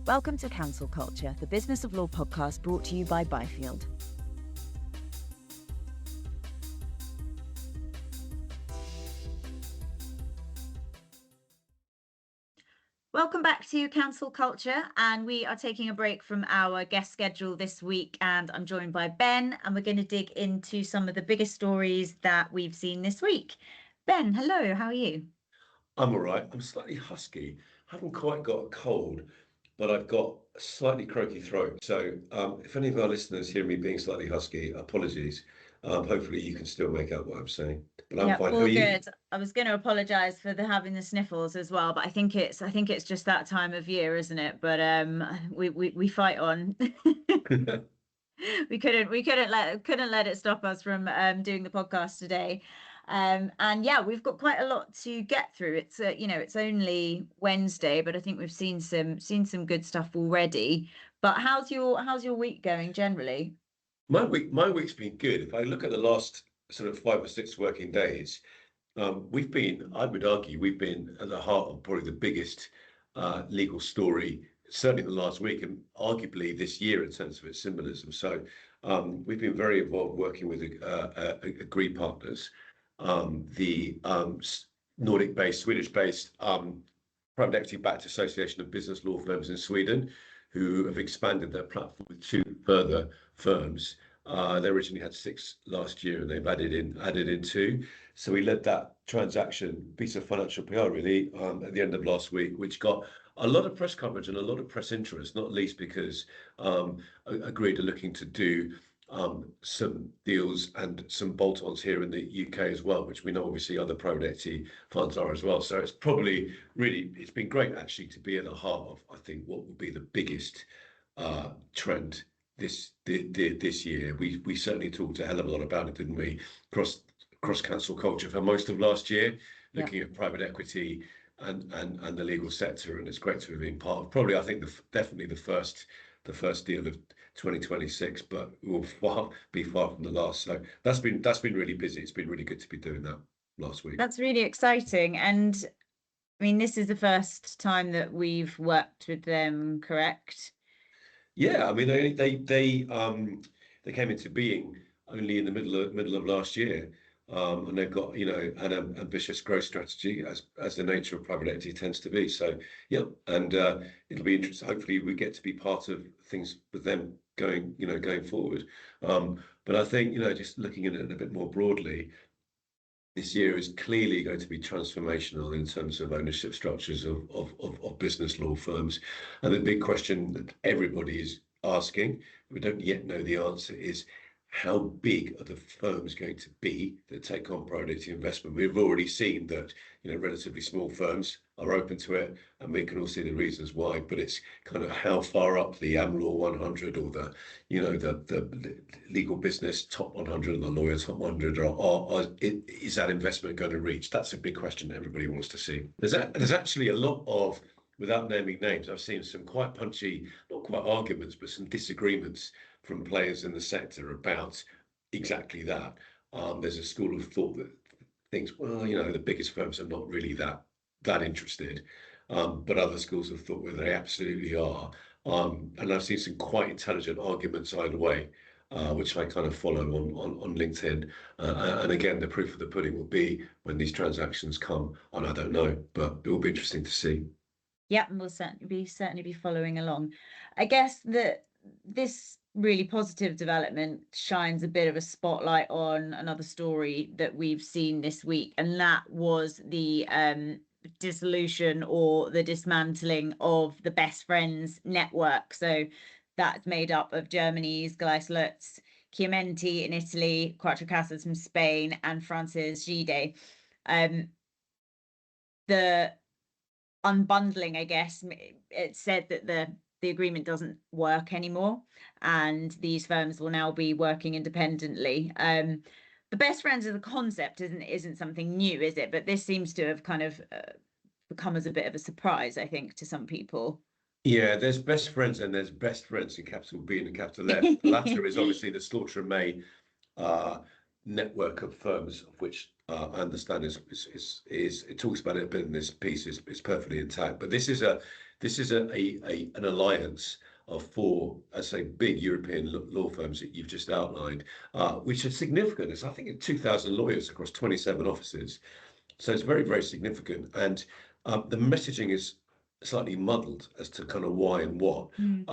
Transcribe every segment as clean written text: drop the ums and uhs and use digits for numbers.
Welcome to Counsel Culture, the Business of Law podcast brought to you by Byfield. Welcome back to Counsel Culture, and we are taking a break from our guest schedule this week, and I'm joined by Ben, and we're going to dig into some of the biggest stories that we've seen this week. Ben, hello, how are you? I'm all right. I'm slightly husky. Haven't quite got a cold, but I've got a slightly croaky throat. So if any of our listeners hear me being slightly husky, apologies. Hopefully you can still make out what I'm saying. But I'm fine. How are you? Good. I was going to apologise for having the sniffles as well, but I think it's just that time of year, isn't it? But we fight on. we couldn't let it stop us from doing the podcast today. And yeah, we've got quite a lot to get through. It's it's only Wednesday, but I think we've seen some good stuff already. But how's your week going generally? My week's been good. If I look at the last sort of 5 or 6 working days, I would argue, we've been at the heart of probably the biggest legal story, certainly in the last week, and arguably this year in terms of its symbolism. So we've been very involved working with Agreed Partners, the Nordic-based, Swedish-based private equity-backed association of business law firms in Sweden, who have expanded their platform with 2 further firms. They originally had 6 last year, and they've added in 2. So we led that transaction, piece of financial PR really, at the end of last week, which got a lot of press coverage and a lot of press interest, not least because Agreed are looking to do some deals and some bolt-ons here in the UK as well, which we know obviously other private equity funds are as well. So it's been great actually to be at the heart of, I think, what will be the biggest trend this year. We certainly talked a hell of a lot about it, didn't we? Across Counsel Culture for most of last year, looking at private equity and the legal sector, and it's great to have been part of probably, I think, definitely the first deal of 2026, but will be far from the last. So that's been really busy. It's been really good to be doing that last week. That's really exciting. And I mean, this is the first time that we've worked with them, correct? Yeah, I mean, they came into being only in the middle of last year, and they've got an ambitious growth strategy, as the nature of private equity tends to be. So yeah, and it'll be interesting. Hopefully, we get to be part of things with them going forward. But I think just looking at it a bit more broadly, this year is clearly going to be transformational in terms of ownership structures of business law firms. And the big question that everybody is asking, we don't yet know the answer, is how big are the firms going to be that take on private equity investment? We've already seen that relatively small firms are open to it, and we can all see the reasons why. But it's kind of how far up the AmLaw 100 or the legal business top 100 and the lawyer top 100 is that investment going to reach? That's a big question that everybody wants to see. There's actually a lot of, without naming names, I've seen some quite punchy, not quite arguments, but some disagreements from players in the sector about exactly that. There's a school of thought that thinks, well, the biggest firms are not really that interested, but other schools of thought where they absolutely are. And I've seen some quite intelligent arguments either way, which I kind of follow on LinkedIn. And again, the proof of the pudding will be when these transactions come, and I don't know, but it will be interesting to see. Yeah, and we'll certainly be following along. I guess that this really positive development shines a bit of a spotlight on another story that we've seen this week, and that was the dissolution or the dismantling of the Best Friends network. So that's made up of Germany's Gleiss Lutz, Chiomenti in Italy, Cuatrecasas from Spain, and France's Gide. The unbundling, I guess, it said that the agreement doesn't work anymore, and these firms will now be working independently. The Best Friends as a concept isn't something new, is it? But this seems to have kind of become as a bit of a surprise, I think, to some people. Yeah, there's Best Friends and there's Best Friends in capital B and in capital F. The latter is obviously the Slaughter and May network of firms, of which I understand is it talks about it a bit in this piece is perfectly intact. But this is an alliance of four, I say, big European law firms that you've just outlined, which is significant. It's I think it's 2,000 lawyers across 27 offices, so it's very very significant. And the messaging is slightly muddled as to kind of why and what. And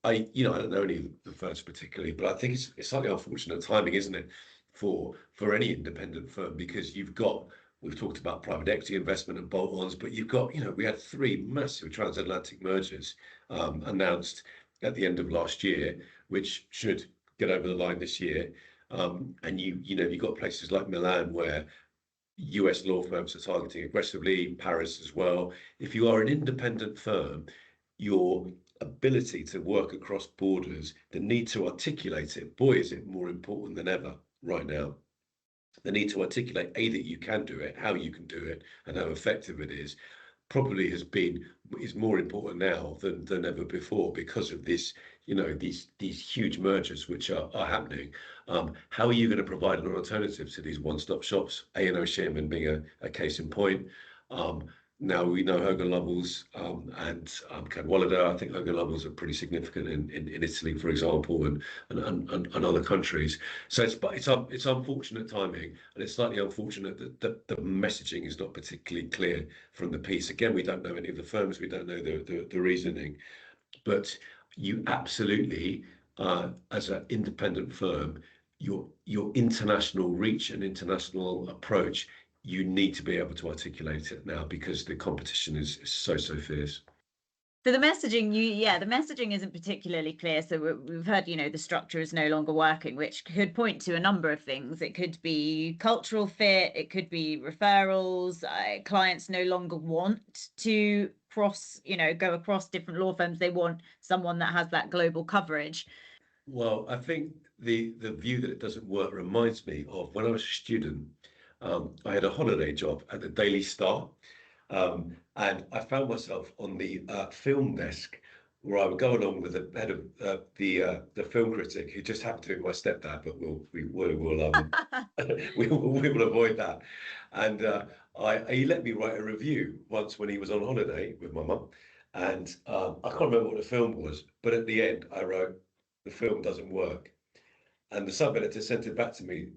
I don't know any of the firms particularly, but I think it's slightly unfortunate timing, isn't it, for any independent firm, because we've talked about private equity investment and bolt-ons, but you've got, we had three massive transatlantic mergers announced at the end of last year, which should get over the line this year. And you've got places like Milan where US law firms are targeting aggressively, Paris as well. If you are an independent firm, your ability to work across borders, the need to articulate it, boy, is it more important than ever right now. The need to articulate that you can do it, how you can do it, and how effective it is, probably is more important now than ever before because of this, these huge mergers which are happening. How are you going to provide an alternative to these one-stop shops? A&O Shearman being a case in point. Now we know Hogan Lovells and Cadwallader. I think Hogan Lovells are pretty significant in Italy, for example, and other countries. So it's unfortunate timing, and it's slightly unfortunate that the messaging is not particularly clear from the piece. Again, we don't know any of the firms, we don't know the reasoning, but you absolutely, as an independent firm, your international reach and international approach, you need to be able to articulate it now because the competition is so fierce. So the messaging isn't particularly clear. So we've heard, the structure is no longer working, which could point to a number of things. It could be cultural fit, it could be referrals. Clients no longer want to go across different law firms. They want someone that has that global coverage. Well, I think the view that it doesn't work reminds me of when I was a student. I had a holiday job at the Daily Star, and I found myself on the film desk, where I would go along with the head of the film critic, who just happened to be my stepdad, but we will avoid that. And he let me write a review once when he was on holiday with my mum, and I can't remember what the film was, but at the end I wrote, "The film doesn't work," and the sub-editor sent it back to me.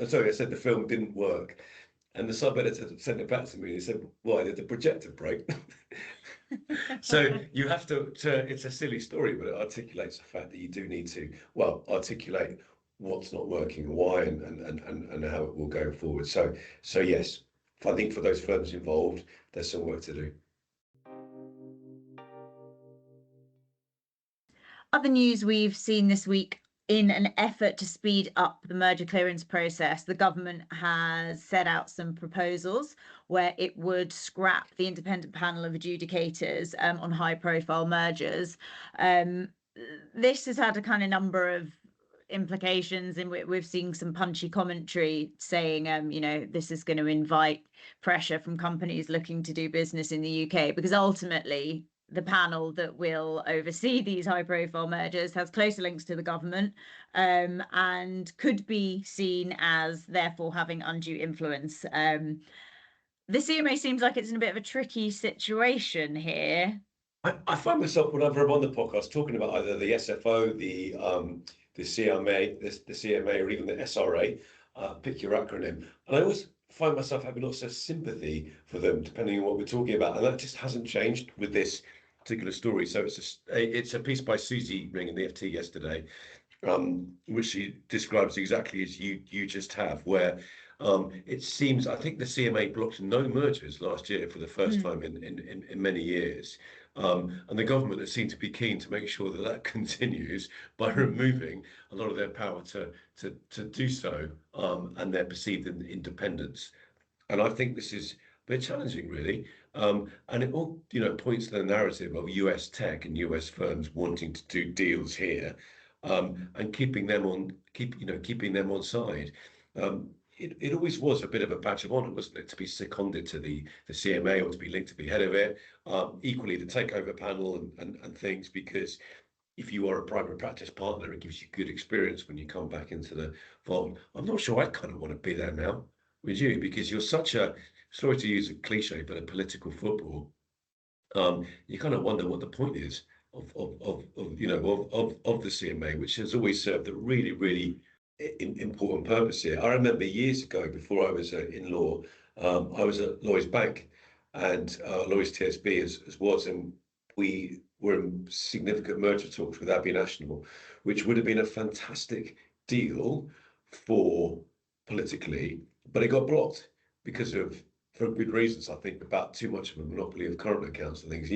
Sorry, I said the film didn't work. And the sub-editor sent it back to me and he said, "Why, did the projector break?" So you have to, it's a silly story, but it articulates the fact that you do need to, articulate what's not working, why, and how it will go forward. So yes, I think for those firms involved, there's some work to do. Other news we've seen this week: in an effort to speed up the merger clearance process, the government has set out some proposals where it would scrap the independent panel of adjudicators on high-profile mergers. This has had a kind of number of implications, and we've seen some punchy commentary saying, this is going to invite pressure from companies looking to do business in the UK, because ultimately the panel that will oversee these high-profile mergers has closer links to the government, and could be seen as therefore having undue influence. The CMA seems like it's in a bit of a tricky situation here. I find myself, whenever I'm on the podcast, talking about either the SFO, the CMA, the CMA, or even the SRA, pick your acronym, and I always find myself having lots of sympathy for them, depending on what we're talking about, and that just hasn't changed with this particular story. So it's a piece by Susie Ring in the FT yesterday, which she describes exactly as you just have, where it seems, I think the CMA blocked no mergers last year for the first time in many years. And the government has seemed to be keen to make sure that continues by removing a lot of their power to do so, and their perceived independence. And I think this is a bit challenging, really. And it all, points to the narrative of US tech and US firms wanting to do deals here, and keeping them on side. It always was a bit of a badge of honor, wasn't it, to be seconded to the CMA or to be linked to be head of it. Equally, the takeover panel and things, because if you are a private practice partner, it gives you good experience when you come back into the fold. I'm not sure I kind of want to be there now. with you, because you're such a, sorry to use a cliche, but a political football. You kind of wonder what the point is of the CMA, which has always served a really, really important purpose here. I remember years ago, before I was in law, I was at Lloyds Bank and Lloyds TSB as was, and we were in significant merger talks with Abbey National, which would have been a fantastic deal for politically, but it got blocked because of, for good reasons, I think, about too much of a monopoly of current accounts and things.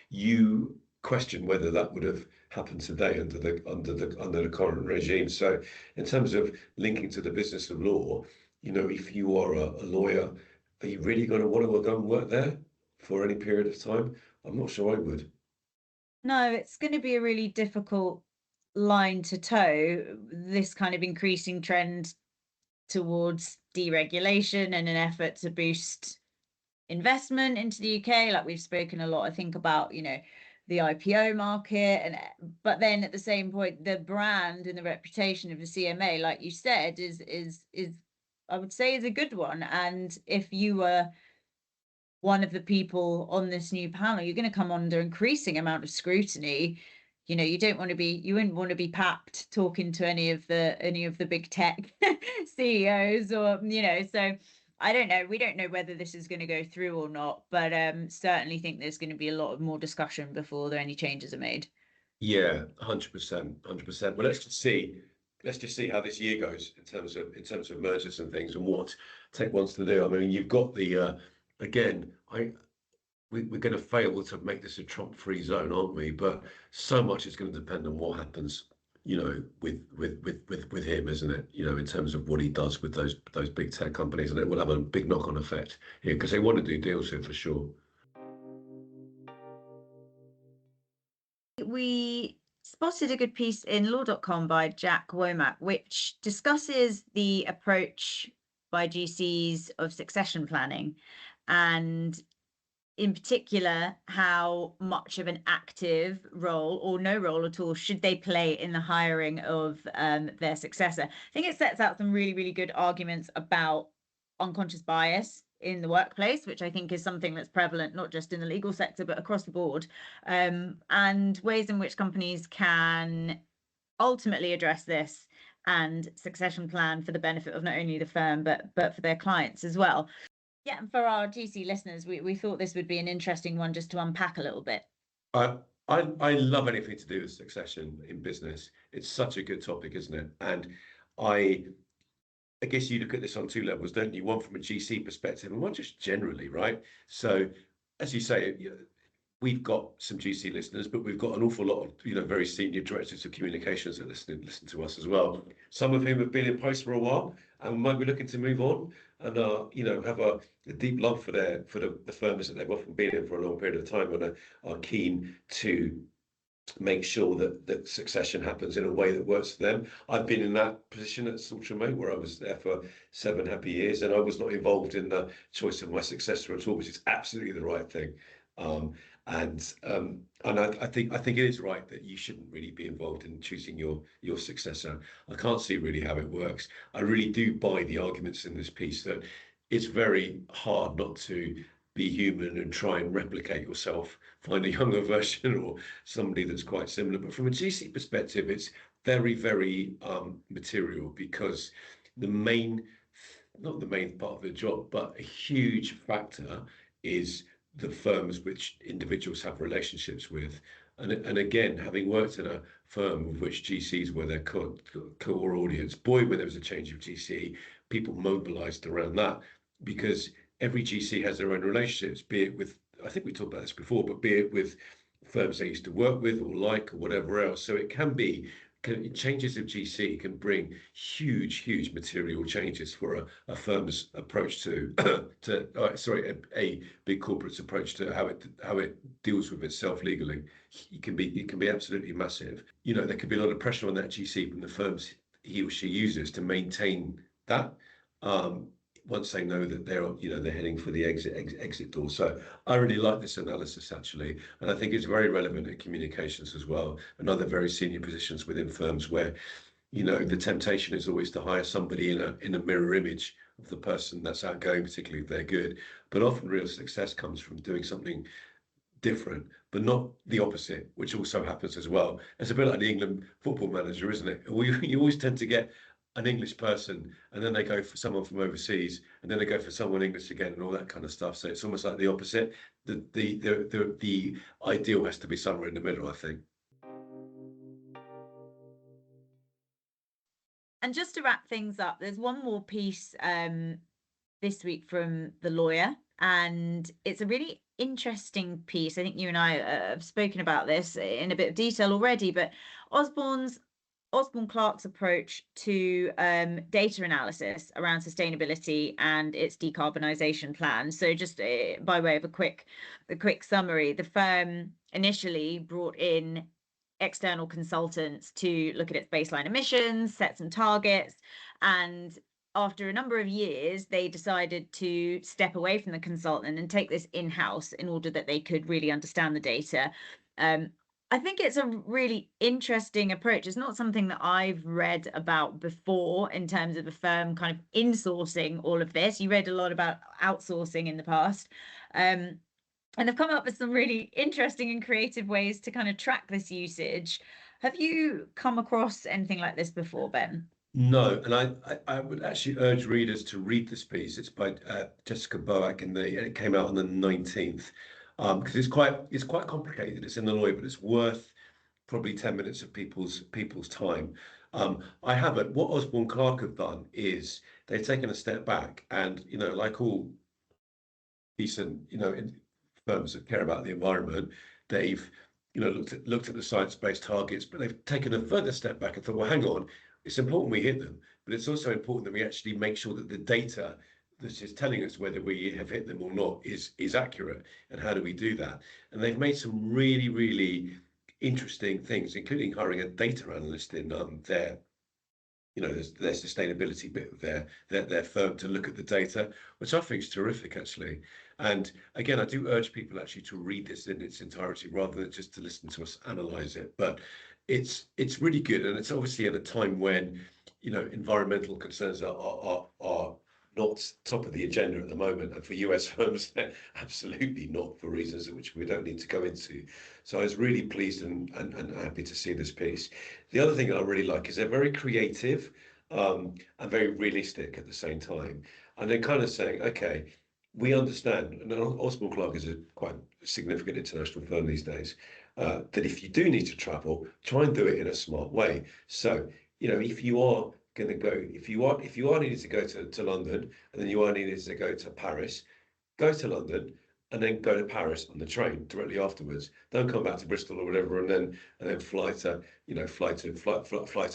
You question whether that would have happened today under the current regime. So, in terms of linking to the business of law, if you are a lawyer, are you really going to want to go and work there for any period of time? I'm not sure I would. No, it's going to be a really difficult line to toe, this kind of increasing trend towards deregulation and an effort to boost investment into the UK. Like we've spoken a lot, I think, about, the IPO market, and but then at the same point, the brand and the reputation of the CMA, like you said, is I would say is a good one. And if you were one of the people on this new panel, you're going to come under increasing amount of scrutiny. You wouldn't want to be papped talking to any of the big tech CEOs, or so I don't know. We don't know whether this is going to go through or not, but certainly think there's going to be a lot of more discussion before there any changes are made. Yeah, 100%, 100%. Well, let's just see how this year goes in terms of mergers and things and what tech wants to do. I mean, you've got the again, we're going to fail to make this a Trump-free zone, aren't we? But so much is going to depend on what happens, with him, isn't it? In terms of what he does with those big tech companies, and it will have a big knock-on effect here because they want to do deals here for sure. We spotted a good piece in law.com by Jack Womack, which discusses the approach by GCs of succession planning, and in particular, how much of an active role or no role at all should they play in the hiring of their successor. I think it sets out some really, really good arguments about unconscious bias in the workplace, which I think is something that's prevalent not just in the legal sector but across the board, and ways in which companies can ultimately address this and succession plan for the benefit of not only the firm but for their clients as well. Yeah, and for our GC listeners, we thought this would be an interesting one just to unpack a little bit. I love anything to do with succession in business. It's such a good topic, isn't it? And I guess you look at this on two levels, don't you? One from a GC perspective and one just generally, right? So, as you say, we've got some GC listeners, but we've got an awful lot of very senior directors of communications that listen to us as well. Some of whom have been in post for a while and might be looking to move on, and have a deep love for the firms that they've often been in for a long period of time, and are keen to make sure that succession happens in a way that works for them. I've been in that position at Chiomenti, where I was there for 7 happy years, and I was not involved in the choice of my successor at all, which is absolutely the right thing. And I think it is right that you shouldn't really be involved in choosing your successor. I can't see really how it works. I really do buy the arguments in this piece that it's very hard not to be human and try and replicate yourself, find a younger version or somebody that's quite similar. But from a GC perspective, it's very, very material, because not the main part of the job, but a huge factor is the firms which individuals have relationships with. And again, having worked in a firm of which GCs were their core audience, boy, when there was a change of GC, people mobilized around that, because every GC has their own relationships, be it with, I think we talked about this before, but be it with firms they used to work with or like or whatever else. So it can be, changes of GC can bring huge material changes for a firm's approach to a big corporate's approach to how it deals with itself legally. It can be absolutely massive. There could be a lot of pressure on that GC from the firms he or she uses to maintain that. Once they know that they're heading for the exit door. So I really like this analysis, actually, and I think it's very relevant in communications as well, and other very senior positions within firms where the temptation is always to hire somebody in a mirror image of the person that's outgoing, particularly if they're good. But often real success comes from doing something different, but not the opposite, which also happens as well. It's a bit like the England football manager, isn't it? You always tend to get an English person, and then they go for someone from overseas, and then they go for someone English again, and all that kind of stuff. So it's almost like the opposite. The ideal has to be somewhere in the middle, I think. And just to wrap things up, there's one more piece this week from the lawyer, and it's a really interesting piece. I think you and I have spoken about this in a bit of detail already, but Osborne Clarke's approach to data analysis around sustainability and its decarbonisation plan. So just by way of a quick summary, the firm initially brought in external consultants to look at its baseline emissions, set some targets, and after a number of years, they decided to step away from the consultant and take this in-house in order that they could really understand the data. I think it's a really interesting approach. It's not something that I've read about before in terms of a firm kind of insourcing all of this. You read a lot about outsourcing in the past. And I've come up with some really interesting and creative ways to kind of track this usage. Have you come across anything like this before, Ben? No, and I would actually urge readers to read this piece. It's by Jessica Boak, and it came out on the 19th. Because it's quite complicated. It's in the lawyer, but it's worth probably 10 minutes of people's time. I haven't. What Osborne Clarke have done is they've taken a step back, and like all decent firms that care about the environment, they've looked at the science-based targets, but they've taken a further step back and thought, well, hang on, it's important we hit them, but it's also important that we actually make sure that the data that is telling us whether we have hit them or not is accurate, and how do we do that? And they've made some really, really interesting things, including hiring a data analyst in their sustainability bit of their firm to look at the data, which I think is terrific, actually. And again, I do urge people actually to read this in its entirety rather than just to listen to us analyze it. But it's really good, and it's obviously at a time when environmental concerns are not top of the agenda at the moment, and for US firms, they're absolutely not, for reasons which we don't need to go into. So I was really pleased and happy to see this piece. The other thing that I really like is they're very creative and very realistic at the same time. And they're kind of saying, okay, we understand, and Osborne Clarke is a quite significant international firm these days, that if you do need to travel, try and do it in a smart way. So, if you are going to go, if you are needing to go to London, and then you are needing to go to Paris, go to London and then go to Paris on the train directly afterwards. Don't come back to Bristol or whatever, and then fly to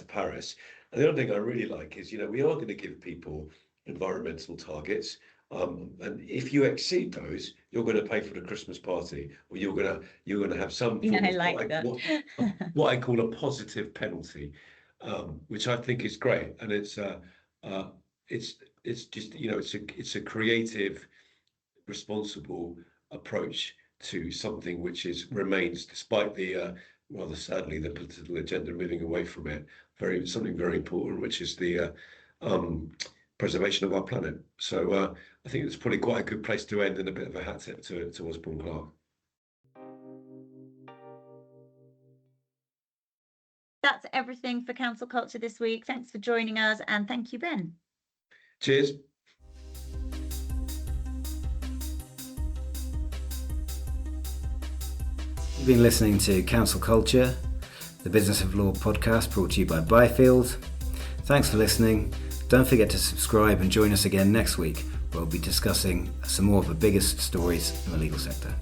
Paris. And the other thing I really like is, we are going to give people environmental targets. And if you exceed those, you're going to pay for the Christmas party, or you're going to have some form of what I call a positive penalty, which I think is great. And it's just it's a creative, responsible approach to something which remains, despite the rather sadly the political agenda moving away from it, something very important, which is the preservation of our planet. So I think it's probably quite a good place to end, and a bit of a hat tip to Osborne Clarke. That's everything for Counsel Culture this week. Thanks for joining us, and thank you, Ben. Cheers. You've been listening to Counsel Culture, the Business of Law podcast brought to you by Byfield. Thanks for listening. Don't forget to subscribe and join us again next week, where we'll be discussing some more of the biggest stories in the legal sector.